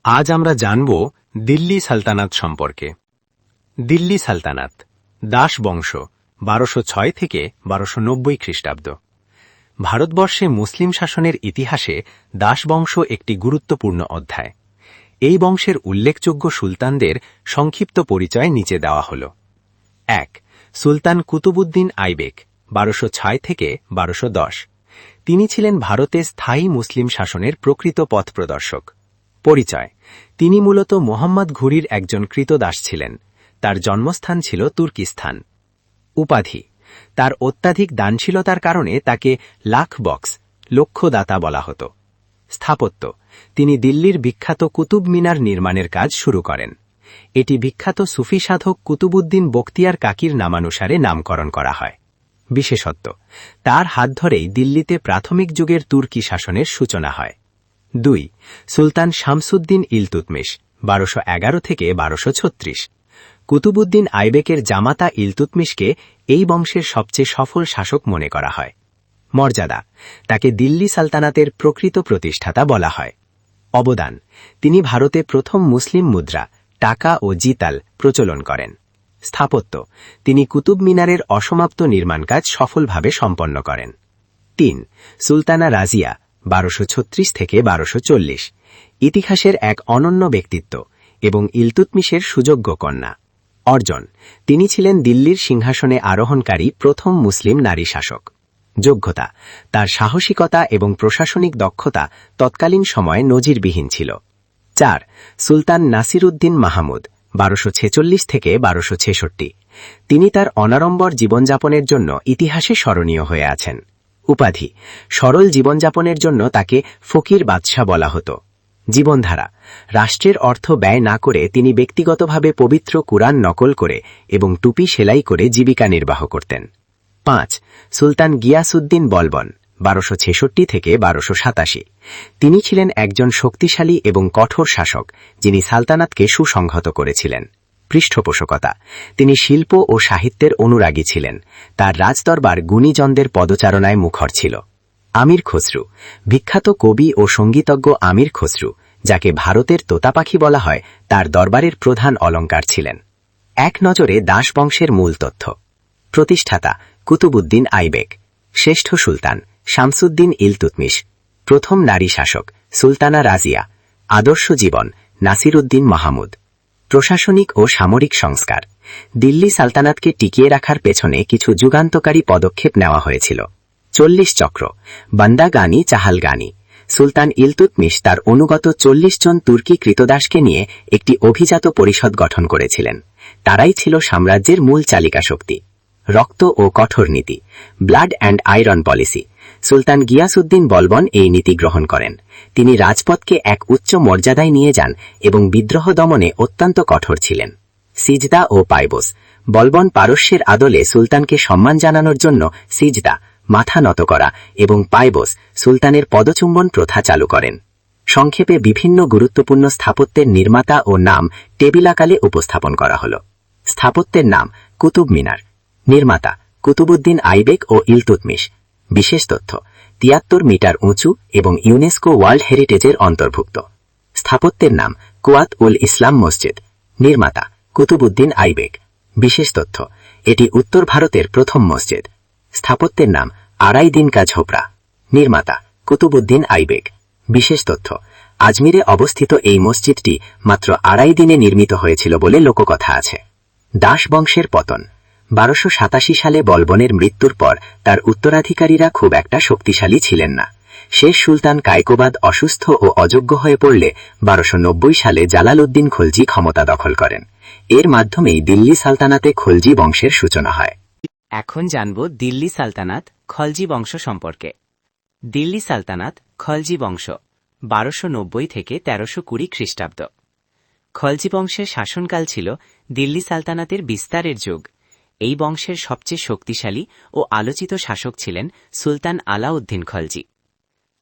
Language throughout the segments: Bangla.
আজ আমরা জানব দিল্লি সালতানাত সম্পর্কে। দিল্লি সালতানাত দাস বংশ 1206 থেকে 1290 খ্রিস্টাব্দ। ভারতবর্ষে মুসলিম শাসনের ইতিহাসে দাস বংশ একটি গুরুত্বপূর্ণ অধ্যায়। এই বংশের উল্লেখযোগ্য সুলতানদের সংক্ষিপ্ত পরিচয় নিচে দেওয়া হল। 1. সুলতান কুতুবউদ্দিন আইবেক 1206 থেকে 1210। তিনি ছিলেন ভারতে স্থায়ী মুসলিম শাসনের প্রকৃত পথপ্রদর্শক। পরিচয়: তিনি মূলত মোহাম্মদ ঘুরির একজন ক্রীতদাস ছিলেন। তার জন্মস্থান ছিল তুর্কিস্তান। উপাধি: তার অত্যাধিক দানশীলতার কারণে তাকে লাখ বক্স লক্ষ্যদাতা বলা হতো। স্থাপত্য: তিনি দিল্লির বিখ্যাত কুতুব মিনার নির্মাণের কাজ শুরু করেন। এটি বিখ্যাত সুফি সাধক কুতুবউদ্দিন বখতিয়ার কাকির নামানুসারে নামকরণ করা হয়। বিশেষত্ব: তার হাত ধরেই দিল্লিতে প্রাথমিক যুগের তুর্কি শাসনের সূচনা হয়। 2. সুলতান শামসুদ্দিন ইলতুৎমিশ 1211 থেকে 1236। কুতুবউদ্দিন আইবেকের জামাতা ইলতুৎমিশকে এই বংশের সবচেয়ে সফল শাসক মনে করা হয়। মর্যাদা: তাকে দিল্লি সালতানাতের প্রকৃত প্রতিষ্ঠাতা বলা হয়। অবদান: তিনি ভারতে প্রথম মুসলিম মুদ্রা টাকা ও জিতাল প্রচলন করেন। স্থাপত্য: তিনি কুতুব মিনারের অসমাপ্ত নির্মাণ কাজ সফলভাবে সম্পন্ন করেন। 3. সুলতানা রাজিয়া 1236 থেকে 1240। ইতিহাসের এক অনন্য ব্যক্তিত্ব এবং ইলতুৎমিশের সুযোগ্য কন্যা। অর্জন: তিনি ছিলেন দিল্লির সিংহাসনে আরোহণকারী প্রথম মুসলিম নারী শাসক। যোগ্যতা: তার সাহসিকতা এবং প্রশাসনিক দক্ষতা তৎকালীন সময়ে নজিরবিহীন ছিল। 4. সুলতান নাসিরউদ্দিন মাহমুদ 1246 থেকে 1266। তিনি তার অনাড়ম্বর জীবনযাপনের জন্য ইতিহাসে স্মরণীয় হয়ে আছেন। উপাধি: সরল জীবনযাপনের জন্য তাকে ফকির বাদশাহ বলা হতো। জীবনধারা: রাষ্ট্রের অর্থ ব্যয় না করে তিনি ব্যক্তিগতভাবে পবিত্র কুরআন নকল করে এবং টুপি সেলাই করে জীবিকা নির্বাহ করতেন। 5. সুলতান গিয়াসউদ্দিন বলবন 1266 থেকে 1287। তিনি ছিলেন একজন শক্তিশালী এবং কঠোর শাসক, যিনি সালতানাতকে সুসংহত করেছিলেন। পৃষ্ঠপোষকতা: তিনি শিল্প ও সাহিত্যের অনুরাগী ছিলেন। তার রাজদরবার গুণীজনদের পদচারণায় মুখর ছিল। আমির খসরু: বিখ্যাত কবি ও সঙ্গীতজ্ঞ আমির খসরু, যাকে ভারতের তোতাপাখি বলা হয়, তার দরবারের প্রধান অলঙ্কার ছিলেন। এক নজরে দাস বংশের মূল তথ্য। প্রতিষ্ঠাতা: কুতুবউদ্দিন আইবেক। শ্রেষ্ঠ সুলতান: শামসুদ্দিন ইলতুৎমিশ। প্রথম নারী শাসক: সুলতানা রাজিয়া। আদর্শ জীবন: নাসিরউদ্দিন মাহমুদ। প্রশাসনিক ও সামরিক সংস্কার: দিল্লি সালতানাতকে টিকিয়ে রাখার পেছনে কিছু যুগান্তকারী পদক্ষেপ নেওয়া হয়েছিল। 40 চক্র: বান্দা গানি চাহাল গানি। সুলতান ইলতুৎমিশ তার অনুগত 40 জন তুর্কি ক্রীতদাসকে নিয়ে একটি অভিজাত পরিষদ গঠন করেছিলেন। তারাই ছিল সাম্রাজ্যের মূল চালিকা শক্তি। রক্ত ও কঠোর নীতি: ব্লাড অ্যান্ড আয়রন পলিসি। সুলতান গিয়াসউদ্দিন বলবন এই নীতি গ্রহণ করেন। তিনি রাজপথকে এক উচ্চ মর্যাদায় নিয়ে যান এবং বিদ্রোহ দমনে অত্যন্ত কঠোর ছিলেন। সিজদা ও পায়বোস: বলবন পারস্যের আদলে সুলতানকে সম্মান জানানোর জন্য সিজদা মাথা নত করা এবং পায়বোস সুলতানের পদচুম্বন প্রথা চালু করেন। সংক্ষেপে বিভিন্ন গুরুত্বপূর্ণ স্থাপত্যের নির্মাতা ও নাম টেবিলাকালে উপস্থাপন করা হল। স্থাপত্যের নাম: কুতুব মিনার। নির্মাতা: কুতুবউদ্দিন আইবেক ও ইলতুৎমিশ। বিশেষ তথ্য: 73 মিটার উঁচু এবং ইউনেস্কো ওয়ার্ল্ড হেরিটেজের অন্তর্ভুক্ত। স্থাপত্যের নাম: কুয়াত উল ইসলাম মসজিদ। নির্মাতা: কুতুবউদ্দিন আইবেক। বিশেষ তথ্য: এটি উত্তর ভারতের প্রথম মসজিদ। স্থাপত্যের নাম: আড়াই দিন কা ঝোপড়া। নির্মাতা: কুতুবউদ্দিন আইবেক। বিশেষ তথ্য: আজমিরে অবস্থিত এই মসজিদটি মাত্র আড়াই দিনে নির্মিত হয়েছিল বলে লোককথা আছে। দাস বংশের পতন: 1287 সালে বলবনের মৃত্যুর পর তার উত্তরাধিকারীরা খুব একটা শক্তিশালী ছিলেন না। শেষ সুলতান কায়কোবাদ অসুস্থ ও অযোগ্য হয়ে পড়লে 1290 সালে জালালউদ্দিন খলজি ক্ষমতা দখল করেন। এর মাধ্যমেই দিল্লি সালতানাতে খলজি বংশের সূচনা হয়। এখন জানব দিল্লি সালতানাত খলজি বংশ সম্পর্কে। দিল্লি সালতানাত খলজি বংশ 1290 থেকে 1320 খ্রিস্টাব্দ। খলজি বংশের শাসনকাল ছিল দিল্লি সালতানাতের বিস্তারের যুগ। এই বংশের সবচেয়ে শক্তিশালী ও আলোচিত শাসক ছিলেন সুলতান আলাউদ্দিন খলজি।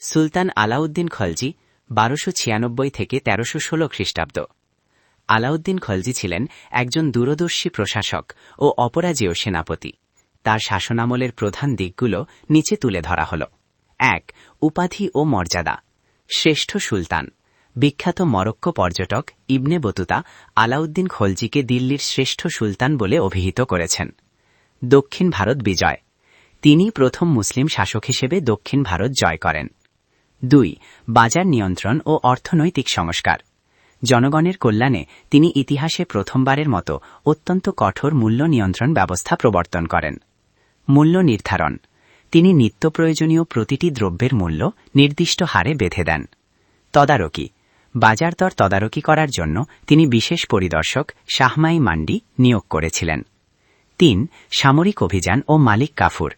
সুলতান আলাউদ্দিন খলজি 1296 থেকে 1316 খ্রিস্টাব্দ। আলাউদ্দিন খলজি ছিলেন একজন দূরদর্শী প্রশাসক ও অপরাজেয় সেনাপতি। তার শাসনামলের প্রধান দিকগুলো নিচে তুলে ধরা হল। 1. উপাধি ও মর্যাদা: শ্রেষ্ঠ সুলতান। বিখ্যাত মরক্কো পর্যটক ইবনে বতুতা আলাউদ্দিন খলজিকে দিল্লির শ্রেষ্ঠ সুলতান বলে অভিহিত করেছেন। দক্ষিণ ভারত বিজয়। তিনি প্রথম মুসলিম শাসক হিসেবে দক্ষিণ ভারত জয় করেন। 2. বাজার নিয়ন্ত্রণ ও অর্থনৈতিক সংস্কার। জনগণের কল্যাণে তিনি ইতিহাসে প্রথমবারের মতো অত্যন্ত কঠোর মূল্য নিয়ন্ত্রণ ব্যবস্থা প্রবর্তন করেন। মূল্য নির্ধারণ। তিনি নিত্য প্রয়োজনীয় প্রতিটি দ্রব্যের মূল্য নির্দিষ্ট হারে বেঁধে দেন। তদারকি। বাজার দর তদারকি করার জন্য তিনি বিশেষ পরিদর্শক শাহমাই মান্ডি নিয়োগ করেছিলেন। 3. সামরিক অভিযান ও মালিক কাফুর।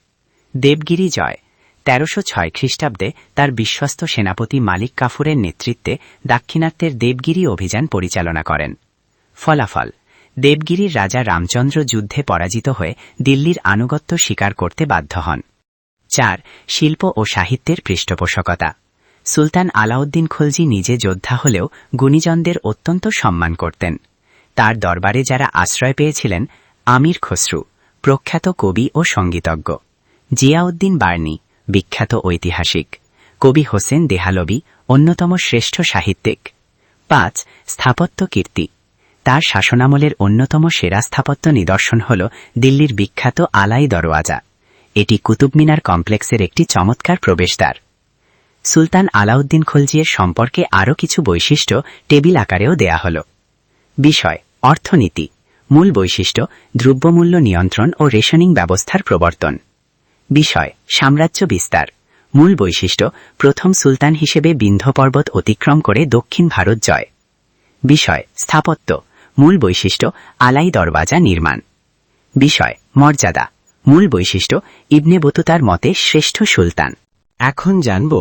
দেবগিরি জয়। 1306 খ্রিস্টাব্দে তার বিশ্বস্ত সেনাপতি মালিক কাফুরের নেতৃত্বে দাক্ষিণাত্যের দেবগিরি অভিযান পরিচালনা করেন। ফলাফল: দেবগিরির রাজা রামচন্দ্র যুদ্ধে পরাজিত হয়ে দিল্লির আনুগত্য স্বীকার করতে বাধ্য হন। 4. শিল্প ও সাহিত্যের পৃষ্ঠপোষকতা। সুলতান আলাউদ্দিন খলজি নিজে যোদ্ধা হলেও গুণীজনদের অত্যন্ত সম্মান করতেন। তার দরবারে যারা আশ্রয় পেয়েছিলেন: আমির খসরু, প্রখ্যাত কবি ও সঙ্গীতজ্ঞ; জিয়াউদ্দিন বার্নি, বিখ্যাত ঐতিহাসিক; কবি হোসেন দেহালবি, অন্যতম শ্রেষ্ঠ সাহিত্যিক। 5. স্থাপত্য কীর্তি। তার শাসনামলের অন্যতম সেরা স্থাপত্য নিদর্শন হল দিল্লির বিখ্যাত আলাই দরওয়াজা। এটি কুতুব মিনার কমপ্লেক্সের একটি চমৎকার প্রবেশদ্বার। সুলতান আলাউদ্দিন খলজির সম্পর্কে আরও কিছু বৈশিষ্ট্য টেবিল আকারেও দেয়া হল। বিষয়: অর্থনীতি। মূল বৈশিষ্ট্য: দ্রব্যমূল্য নিয়ন্ত্রণ ও রেশনিং ব্যবস্থার প্রবর্তন। বিষয়: সাম্রাজ্য বিস্তার। মূল বৈশিষ্ট্য: প্রথম সুলতান হিসেবে বিন্ধ্য পর্বত অতিক্রম করে দক্ষিণ ভারত জয়। বিষয়: স্থাপত্য। মূল বৈশিষ্ট্য: আলাই দরওয়াজা নির্মাণ। বিষয়: মর্যাদা। মূল বৈশিষ্ট্য: ইবনে বতুতার মতে শ্রেষ্ঠ সুলতান। এখন জানব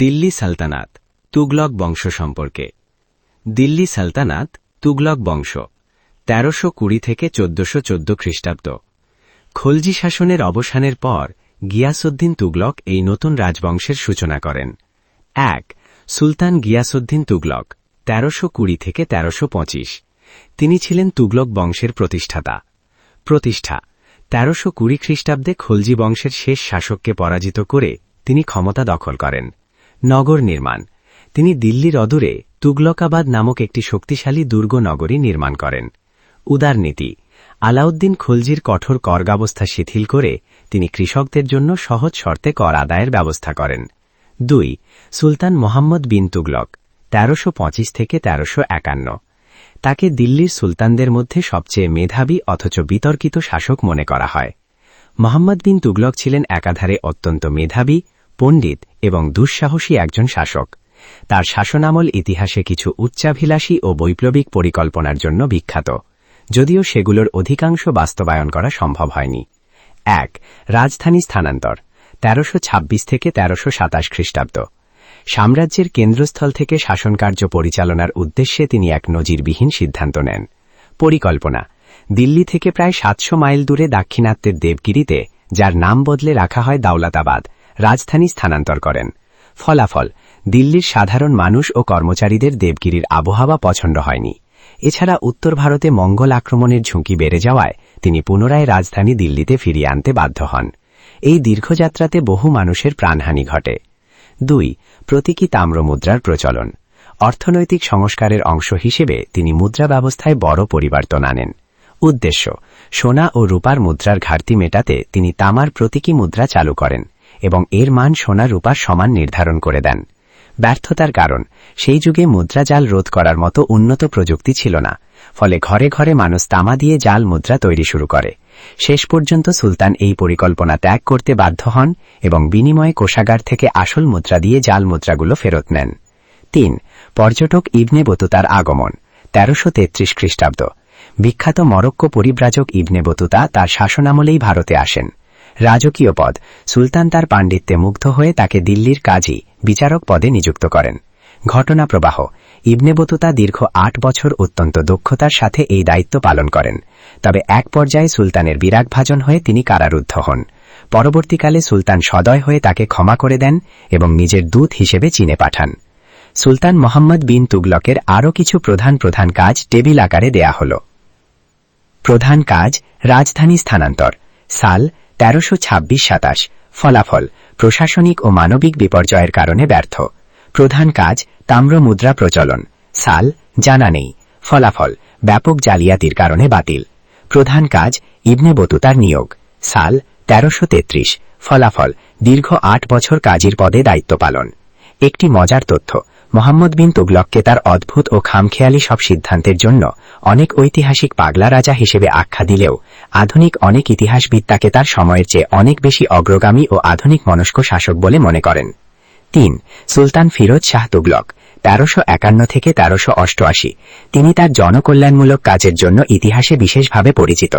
দিল্লি সালতানাত, তুগলক বংশ সম্পর্কে। দিল্লি সালতানাত, তুগলক বংশ, 1320 থেকে 1414 খ্রিস্টাব্দ। খলজি শাসনের অবসানের পর গিয়াসউদ্দিন তুগলক এই নতুন রাজবংশের সূচনা করেন। 1. সুলতান গিয়াসউদ্দিন তুগলক, 1320 থেকে 1325। তিনি ছিলেন তুগলক বংশের প্রতিষ্ঠাতা। প্রতিষ্ঠা: 1320 খ্রিস্টাব্দে খলজি বংশের শেষ শাসককে পরাজিত করে তিনি ক্ষমতা দখল করেন। নগর নির্মাণ: তিনি দিল্লির অদূরে তুগলকাবাদ নামক একটি শক্তিশালী দুর্গ নগরী নির্মাণ করেন। উদারনীতি: আলাউদ্দিন খলজির কঠোর কর ব্যবস্থা শিথিল করে তিনি কৃষকদের জন্য সহজ শর্তে কর আদায়ের ব্যবস্থা করেন। 2. সুলতান মোহাম্মদ বিন তুগলক, 1325 থেকে 1351। তাকে দিল্লির সুলতানদের মধ্যে সবচেয়ে মেধাবী অথচ বিতর্কিত শাসক মনে করা হয়। মোহাম্মদ বিন তুগলক ছিলেন একাধারে অত্যন্ত মেধাবী, পণ্ডিত এবং দুঃসাহসী একজন শাসক। তার শাসনামল ইতিহাসে কিছু উচ্চাভিলাষী ও বৈপ্লবিক পরিকল্পনার জন্য বিখ্যাত, যদিও সেগুলোর অধিকাংশ বাস্তবায়ন করা সম্ভব হয়নি। 1. রাজধানী স্থানান্তর, 1326 থেকে 1327 খ্রিস্টাব্দ। সাম্রাজ্যের কেন্দ্রস্থল থেকে শাসনকার্য পরিচালনার উদ্দেশ্যে তিনি এক নজিরবিহীন সিদ্ধান্ত নেন। পরিকল্পনা: দিল্লি থেকে প্রায় 700 মাইল দূরে দাক্ষিণাত্যের দেবগিরিতে, যার নাম বদলে রাখা হয় দাউলাতাবাদ, রাজধানী স্থানান্তর করেন। ফলাফল: দিল্লির সাধারণ মানুষ ও কর্মচারীদের দেবগিরির আবহাওয়া পছন্দ হয়নি। এছাড়া উত্তর ভারতে মঙ্গল আক্রমণের ঝুঁকি বেড়ে যাওয়ায় তিনি পুনরায় রাজধানী দিল্লিতে ফিরিয়ে আনতে বাধ্য হন। এই দীর্ঘযাত্রাতে বহু মানুষের প্রাণহানি ঘটে। 2. প্রতীকী তাম্রমুদ্রার প্রচলন। অর্থনৈতিক সংস্কারের অংশ হিসেবে তিনি মুদ্রা ব্যবস্থায় বড় পরিবর্তন আনেন। উদ্দেশ্য: সোনা ও রূপার মুদ্রার ঘাটতি মেটাতে তিনি তামার প্রতীকী মুদ্রা চালু করেন এবং এর মান সোনা রূপার সমান নির্ধারণ করে দেন। ব্যর্থতার কারণ: সেই যুগে মুদ্রা জাল রোধ করার মতো উন্নত প্রযুক্তি ছিল না, ফলে ঘরে ঘরে মানুষ তামা দিয়ে জাল মুদ্রা তৈরি শুরু করে। শেষ পর্যন্ত সুলতান এই পরিকল্পনা ত্যাগ করতে বাধ্য হন এবং বিনিময়ে কোষাগার থেকে আসল মুদ্রা দিয়ে জাল মুদ্রাগুলো ফেরত নেন। 3. পর্যটক ইবনে বতুতার আগমন, 1333 খ্রিস্টাব্দ। বিখ্যাত মরক্কো পরিব্রাজক ইবনে বতুতা তার শাসনামলেই ভারতে আসেন। রাজকীয় পদ: সুলতান তার পাণ্ডিত্যে মুগ্ধ হয়ে তাকে দিল্লির কাজী, বিচারক পদে নিযুক্ত করেন। ঘটনা প্রবাহ: ইবনে বতুতা দীর্ঘ 8 বছর অত্যন্ত দক্ষতার সাথে এই দায়িত্ব পালন করেন, তবে এক পর্যায়ে সুলতানের বিরাগভাজন হয়ে তিনি কারারুদ্ধ হন। পরবর্তীকালে সুলতান সদয় হয়ে তাকে ক্ষমা করে দেন এবং নিজের দূত হিসেবে চীনে পাঠান। সুলতান মোহাম্মদ বিন তুগলকের আরও কিছু প্রধান প্রধান কাজ টেবিল আকারে দেয়া হল। প্রধান কাজ: রাজধানী স্থানান্তর। সাল: 1326-27। ফলাফল: প্রশাসনিক ও মানবিক বিপর্যয়ের কারণে ব্যর্থ। প্রধান কাজ তাম্র মুদ্রা প্রচলন। সাল জানা নেই। ফলাফল ব্যাপক জালিয়াতির কারণে বাতিল। প্রধান কাজ ইবনে বতুতার নিয়োগ। সাল 1333। ফলাফল দীর্ঘ 8 বছর কাজীর পদে দায়িত্ব পালন। একটি মজার তথ্য, মোহাম্মদ বিন তুগলককে তার অদ্ভুত ও খামখেয়ালি সব সিদ্ধান্তের জন্য অনেক ঐতিহাসিক পাগলা রাজা হিসেবে আখ্যা দিলেও আধুনিক অনেক ইতিহাসবিদ তাকে তার সময়ের চেয়ে অনেক বেশি অগ্রগামী ও আধুনিক মনস্ক শাসক বলে মনে করেন। 3. সুলতান ফিরোজ শাহ তুগলক 1351 থেকে 1388। তিনি তার জনকল্যাণমূলক কাজের জন্য ইতিহাসে বিশেষভাবে পরিচিত।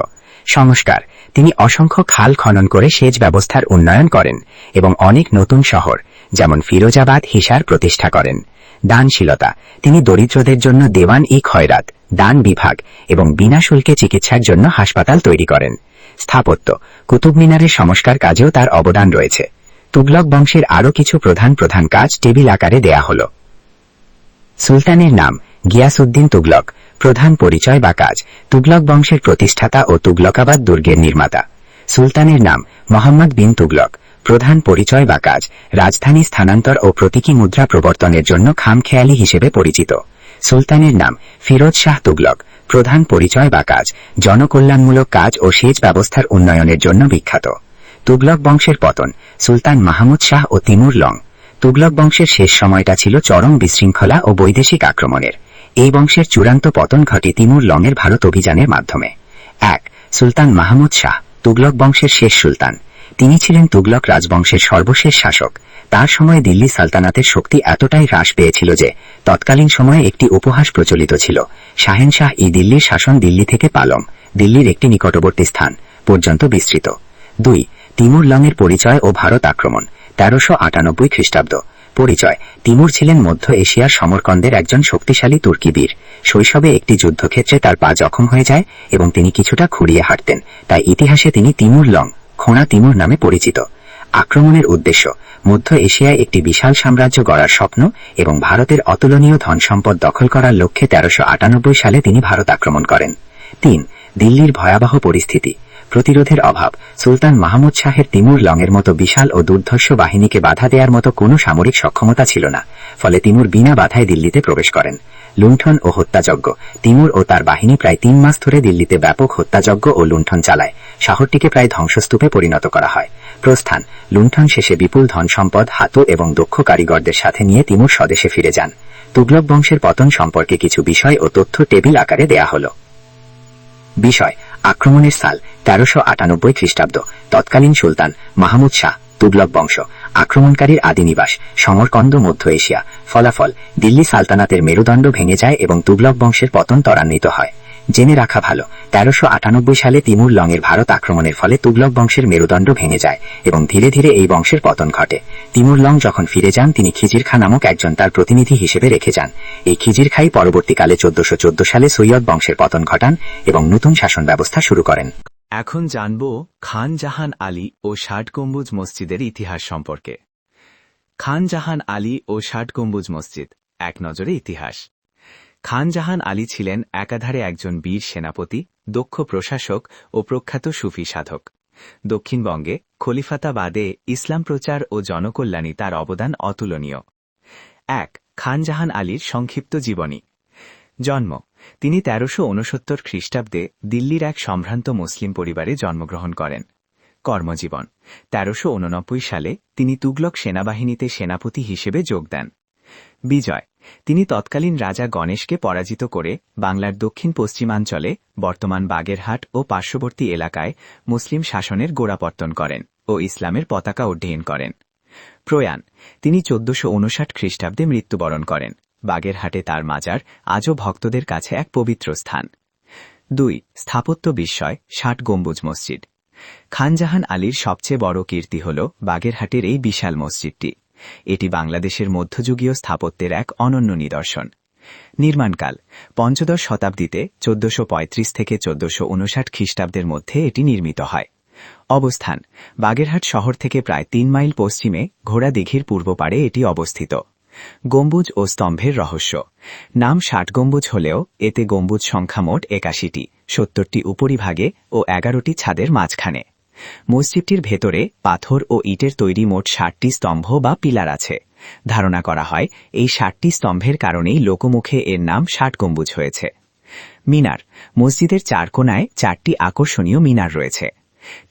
সংস্কার, তিনি অসংখ্য খাল খনন করে সেচ ব্যবস্থার উন্নয়ন করেন এবং অনেক নতুন শহর যেমন ফিরোজাবাদ, হিসার প্রতিষ্ঠা করেন। দানশীলতা, তিনি দরিদ্রদের জন্য দেওয়ান-ই খয়রাত দান বিভাগ এবং বিনা শুল্কে চিকিৎসার জন্য হাসপাতাল তৈরি করেন। স্থাপত্য, কুতুব মিনারের সংস্কার কাজেও তার অবদান রয়েছে। তুগলক বংশের আরও কিছু প্রধান প্রধান কাজ টেবিল আকারে দেয়া হল। সুলতানের নাম গিয়াসউদ্দিন তুগলক। প্রধান পরিচয় বা কাজ তুগলক বংশের প্রতিষ্ঠাতা ও তুগলকাবাদ দুর্গের নির্মাতা। সুলতানের নাম মোহাম্মদ বিন তুগলক। প্রধান পরিচয় বা কাজ রাজধানী স্থানান্তর ও প্রতীকী মুদ্রা প্রবর্তনের জন্য খামখেয়ালি হিসেবে পরিচিত। সুলতানের নাম ফিরোজ শাহ তুগলক। প্রধান পরিচয় বা কাজ জনকল্যাণমূলক কাজ ও সেচ ব্যবস্থার উন্নয়নের জন্য বিখ্যাত। তুগলক বংশের পতন সুলতান মাহমুদ শাহ ও তিমুর লং। তুগলক বংশের শেষ সময়টা ছিল চরম বিশৃঙ্খলা ও বৈদেশিক আক্রমণের। এই বংশের চূড়ান্ত পতন ঘটে তিমুর লংয়ের ভারত অভিযানের মাধ্যমে। 1. সুলতান মাহমুদ শাহ তুগলক বংশের শেষ সুলতান। তিনি ছিলেন তুগলক রাজবংশের সর্বশেষ শাসক। তার সময়ে দিল্লি সালতানাতের শক্তি এতটাই হ্রাস পেয়েছিল যে তৎকালীন সময়ে একটি উপহাস প্রচলিত ছিল, শাহেনশাহ ই দিল্লির শাসন দিল্লি থেকে পালম, দিল্লির একটি নিকটবর্তী স্থান পর্যন্ত বিস্তৃত। 2. তিমুর লংয়ের পরিচয় ও ভারত আক্রমণ 1398 খ্রিস্টাব্দ। পরিচয় তিমুর ছিলেন মধ্য এশিয়ার সমরকন্দের একজন শক্তিশালী তুর্কি বীর। শৈশবে একটি যুদ্ধক্ষেত্রে তার পা জখম হয়ে যায় এবং তিনি কিছুটা খুঁড়িয়ে হাঁটতেন, তাই ইতিহাসে তিনি তিমুর লং, খোঁড়া তিমুর নামে পরিচিত। আক্রমণের উদ্দেশ্য মধ্য এশিয়ায় একটি বিশাল সাম্রাজ্য গড়ার স্বপ্ন এবং ভারতের অতুলনীয় ধন সম্পদ দখল করার লক্ষ্যে 1398 সালে তিনি ভারত আক্রমণ করেন। 3. দিল্লির ভয়াবহ পরিস্থিতি প্রতিরোধের অভাব সুলতান মাহমুদ শাহের তিমুর লংয়ের মতো বিশাল ও দুর্ধর্ষ বাহিনীকে বাধা দেওয়ার মতো কোনো সামরিক সক্ষমতা ছিল না, ফলে তিমুর বিনা বাধায় দিল্লিতে প্রবেশ করেন। লুণ্ঠন ও হত্যাযজ্ঞ তিমুর ও তার বাহিনী প্রায় 3 মাস ধরে দিল্লিতে ব্যাপক হত্যাযজ্ঞ ও লুণ্ঠন চালায়। শহরটিকে প্রায় ধ্বংসস্তূপে পরিণত করা হয়। প্রস্থান লুণ্ঠন শেষে বিপুল ধন সম্পদ, হাতু এবং দক্ষ কারিগরদের সাথে নিয়ে তিমুর স্বদেশে ফিরে যান। তুগলক বংশের পতন সম্পর্কে কিছু বিষয় ও তথ্য টেবিল আকারে দেয়া হল। বিষয় আক্রমণের সাল 1398 খ্রিস্টাব্দ। তৎকালীন সুলতান মাহমুদ শাহ তুগলক বংশ। আক্রমণকারীর আদিনিবাস সমরকন্দ, মধ্য এশিয়া। ফলাফল দিল্লি সালতানাতের মেরুদণ্ড ভেঙে যায় এবং তুগলক বংশের পতন ত্বরান্বিত হয়। জেনে রাখা ভালো 1398 সালে তিমুর লংয়ের ভারত আক্রমণের ফলে তুগলক বংশের মেরুদণ্ড ভেঙে যায় এবং ধীরে ধীরে এই বংশের পতন ঘটে। তিমুর লং যখন ফিরে যান তিনি খিজির খা নামক একজন তার প্রতিনিধি হিসেবে রেখে যান। এই খিজির খাই পরবর্তীকালে 1414 সালে সৈয়দ বংশের পতন ঘটান এবং নতুন শাসন ব্যবস্থা শুরু করেন। এখন জানব খান জাহান আলী ও 60 গম্বুজ মসজিদের ইতিহাস সম্পর্কে। খান জাহান আলী ও 60 গম্বুজ মসজিদ এক নজরে ইতিহাস। খান জাহান আলী ছিলেন একাধারে একজন বীর সেনাপতি, দক্ষ প্রশাসক ও প্রখ্যাত সুফি সাধক। দক্ষিণবঙ্গে খলিফাতাবাদে ইসলাম প্রচার ও জনকল্যাণে তার অবদান অতুলনীয়। 1. খান জাহান আলীর সংক্ষিপ্ত জীবনী। জন্ম তিনি 1369 খ্রিস্টাব্দে দিল্লির এক সম্ভ্রান্ত মুসলিম পরিবারে জন্মগ্রহণ করেন। কর্মজীবন 1389 সালে তিনি তুগলক সেনাবাহিনীতে সেনাপতি হিসেবে যোগ দেন। বিজয় তিনি তৎকালীন রাজা গণেশকে পরাজিত করে বাংলার দক্ষিণ পশ্চিমাঞ্চলে বর্তমান বাগেরহাট ও পার্শ্ববর্তী এলাকায় মুসলিম শাসনের গোড়াপত্তন করেন ও ইসলামের পতাকা উড্ডীন করেন। প্রয়াণ তিনি 1459 খ্রিস্টাব্দে মৃত্যুবরণ করেন। বাগেরহাটে তার মাজার আজও ভক্তদের কাছে এক পবিত্র স্থান। 2. স্থাপত্য বিস্ময় 60 গম্বুজ মসজিদ। খান জাহান আলীর সবচেয়ে বড় কীর্তি হল বাগেরহাটের এই বিশাল মসজিদটি। এটি বাংলাদেশের মধ্যযুগীয় স্থাপত্যের এক অনন্য নিদর্শন। নির্মাণকাল 15 শতাব্দীতে 1435 থেকে 1459 খ্রিস্টাব্দের মধ্যে এটি নির্মিত হয়। অবস্থান বাগেরহাট শহর থেকে প্রায় 3 মাইল পশ্চিমে ঘোড়াদিঘির পূর্ব পাড়ে এটি অবস্থিত। গম্বুজ ও স্তম্ভের রহস্য নাম 60 গম্বুজ হলেও এতে গম্বুজ সংখ্যা মোট 81টি, 70টি উপরিভাগে ও 11টি ছাদের মাঝখানে। মসজিদটির ভেতরে পাথর ও ইটের তৈরি মোট 60টি স্তম্ভ বা পিলার আছে। ধারণা করা হয় এই 60টি স্তম্ভের কারণেই লোকমুখে এর নাম 60 গম্বুজ হয়েছে। মিনার, মসজিদের 4 কোণায় 4টি আকর্ষণীয় মিনার রয়েছে।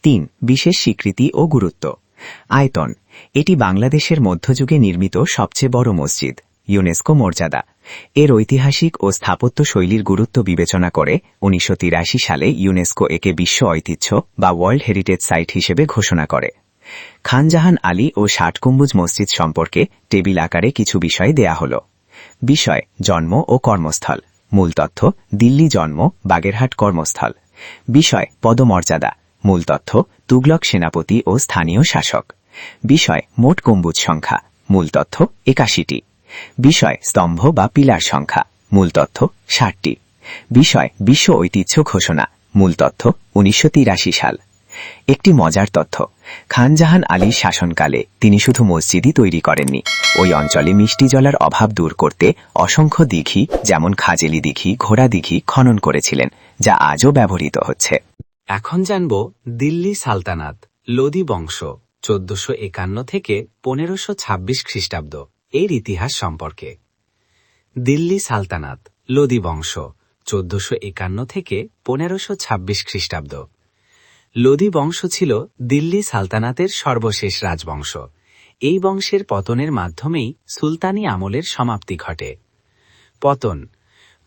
3. বিশেষ স্বীকৃতি ও গুরুত্ব। আয়তন, এটি বাংলাদেশের মধ্যযুগে নির্মিত সবচেয়ে বড় মসজিদ, ইউনেস্কো মর্যাদা। এর ঐতিহাসিক ও স্থাপত্য শৈলীর গুরুত্ব বিবেচনা করে 1983 সালে ইউনেস্কো একে বিশ্ব ঐতিহ্য বা ওয়ার্ল্ড হেরিটেজ সাইট হিসেবে ঘোষণা করে। খান জাহান আলী ও 60 গম্বুজ মসজিদ সম্পর্কে টেবিল আকারে কিছু বিষয় দেয়া হল। বিষয়: জন্ম ও কর্মস্থল। মূল তথ্য: দিল্লি জন্ম, বাগেরহাট কর্মস্থল। বিষয়: পদমর্যাদা। মূল তথ্য: তুগলক সেনাপতি ও স্থানীয় শাসক। বিষয়: মোট গম্বুজ সংখ্যা। মূল তথ্য: 81টি। বিষয়: স্তম্ভ বা পিলার সংখ্যা। মূল তথ্য: 60টি। বিষয়: বিশ্ব ঐতিহ্য ঘোষণা। মূল তথ্য: 1983 সাল। একটি মজার তথ্য: খান জাহান আলীর শাসনকালে তিনি শুধু মসজিদই তৈরি করেননি, ওই অঞ্চলে মিষ্টি জলের অভাব দূর করতে অসংখ্য দিঘি, যেমন খাজেলি দিঘি, ঘোড়া দিঘি খনন করেছিলেন, যা আজও ব্যবহৃত হচ্ছে। এখন জানব দিল্লি সালতানাত, লোদি বংশ 1451 থেকে 1526 খ্রিস্টাব্দ এর ইতিহাস সম্পর্কে। দিল্লি সালতানাত, লোদি বংশ 1451 থেকে 1526 খ্রিস্টাব্দ। লোদি বংশ ছিল দিল্লি সালতানাতের সর্বশেষ রাজবংশ। এই বংশের পতনের মাধ্যমেই সুলতানি আমলের সমাপ্তি ঘটে। পতন: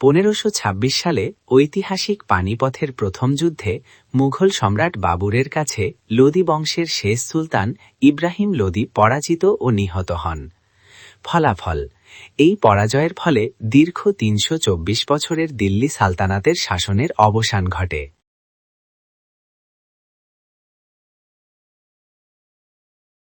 1526 সালে ঐতিহাসিক পানিপথের প্রথম যুদ্ধে মুঘল সম্রাট বাবুরের কাছে লোদি বংশের শেষ সুলতান ইব্রাহিম লোদি পরাজিত ও নিহত হন। ফলাফল: এই পরাজয়ের ফলে দীর্ঘ 324 বছরের দিল্লি সালতানাতের শাসনের অবসান ঘটে।